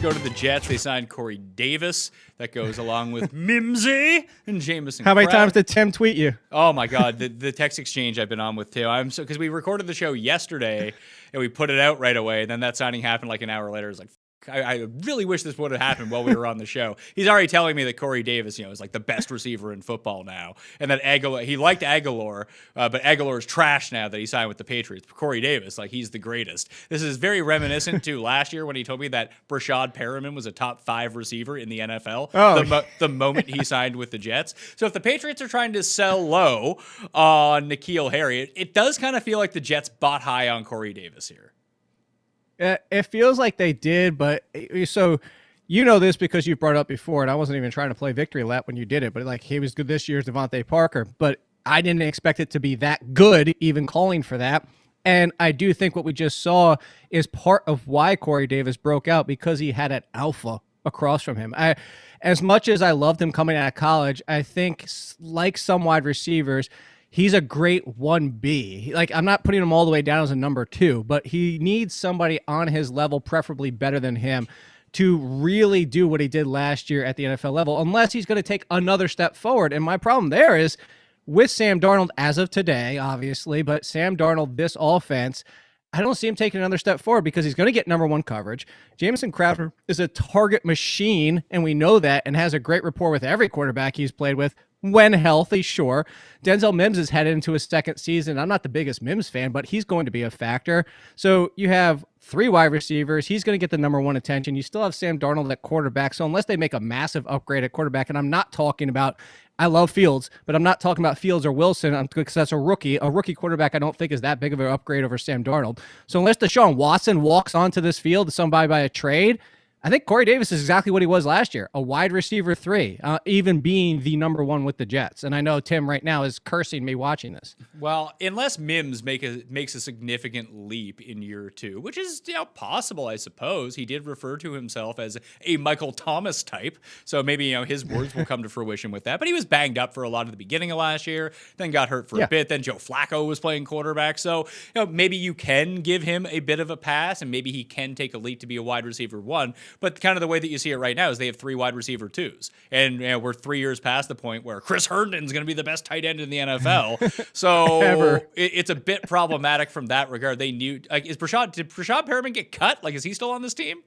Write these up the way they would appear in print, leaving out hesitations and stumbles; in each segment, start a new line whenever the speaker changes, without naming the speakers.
go to the Jets. They signed Corey Davis. That goes along with Mimsy and Jamison.
How many times did Tim tweet you?
Oh my God, the text exchange I've been on with Tim. Because we recorded the show yesterday and we put it out right away. And then that signing happened like an hour later. It's like, I really wish this would have happened while we were on the show. He's already telling me that Corey Davis, is like the best receiver in football now, and that Aguilar, he liked Aguilar, but Aguilar is trash now that he signed with the Patriots. But Corey Davis, like, he's the greatest. This is very reminiscent to last year when he told me that Brashad Perriman was a top 5 receiver in the NFL the moment he signed with the Jets. So if the Patriots are trying to sell low on N'Keal Harry, it does kind of feel like the Jets bought high on Corey Davis here.
It feels like they did, but so you know this because you brought it up before, and I wasn't even trying to play victory lap when you did it, but like he was good this year's Devontae Parker, but I didn't expect it to be that good, even calling for that. And I do think what we just saw is part of why Corey Davis broke out, because he had an alpha across from him. As much as I loved him coming out of college, I think like some wide receivers, he's a great 1B. Like, I'm not putting him all the way down as a number 2, but he needs somebody on his level, preferably better than him, to really do what he did last year at the NFL level, unless he's going to take another step forward. And my problem there is with Sam Darnold as of today, obviously, but Sam Darnold, this offense, I don't see him taking another step forward because he's going to get number 1 coverage. Jamison Crowder is a target machine, and we know that, and has a great rapport with every quarterback he's played with. When healthy, sure. Denzel Mims is headed into his 2nd season. I'm not the biggest Mims fan, but he's going to be a factor. So you have 3 wide receivers. He's going to get the number 1 attention. You still have Sam Darnold at quarterback. So unless they make a massive upgrade at quarterback, and I'm not talking about, I love Fields, but I'm not talking about Fields or Wilson because that's a rookie. A rookie quarterback I don't think is that big of an upgrade over Sam Darnold. So unless Deshaun Watson walks onto this field to somebody by a trade, I think Corey Davis is exactly what he was last year, a wide receiver 3, even being the number 1 with the Jets. And I know Tim right now is cursing me watching this.
Well, unless Mims makes a significant leap in year 2, which is possible, I suppose. He did refer to himself as a Michael Thomas type, so maybe his words will come to fruition with that. But he was banged up for a lot of the beginning of last year, then got hurt for a bit. Then Joe Flacco was playing quarterback, so maybe you can give him a bit of a pass, and maybe he can take a leap to be a wide receiver 1. But kind of the way that you see it right now is they have 3 wide receiver 2s. And we're 3 years past the point where Chris Herndon's going to be the best tight end in the NFL. So it's a bit problematic from that regard. They knew, did Brashad Perriman get cut? Like, is he still on this team?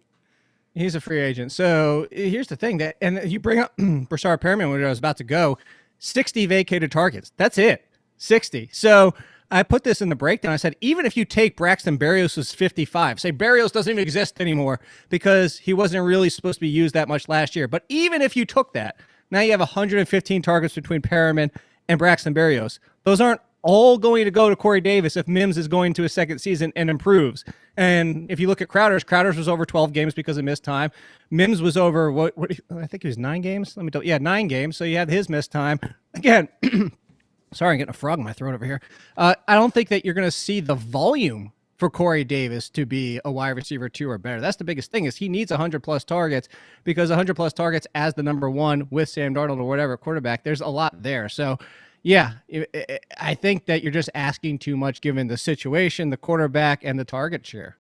He's a free agent. So here's the thing, and you bring up Brashad Perriman when I was about to go, 60 vacated targets. That's it. 60. So I put this in the breakdown. I said, even if you take Braxton Berrios' 55, say Berrios doesn't even exist anymore because he wasn't really supposed to be used that much last year. But even if you took that, now you have 115 targets between Perriman and Braxton Berrios. Those aren't all going to go to Corey Davis if Mims is going to a 2nd season and improves. And if you look at Crowder's was over 12 games because of missed time. Mims was over, I think it was 9 games. 9 games. So you had his missed time. Again, sorry, I'm getting a frog in my throat over here. I don't think that you're going to see the volume for Corey Davis to be a wide receiver 2 or better. That's the biggest thing, is he needs 100-plus targets, because 100-plus targets as the number 1 with Sam Darnold or whatever quarterback, there's a lot there. So, yeah, I think that you're just asking too much given the situation, the quarterback, and the target share.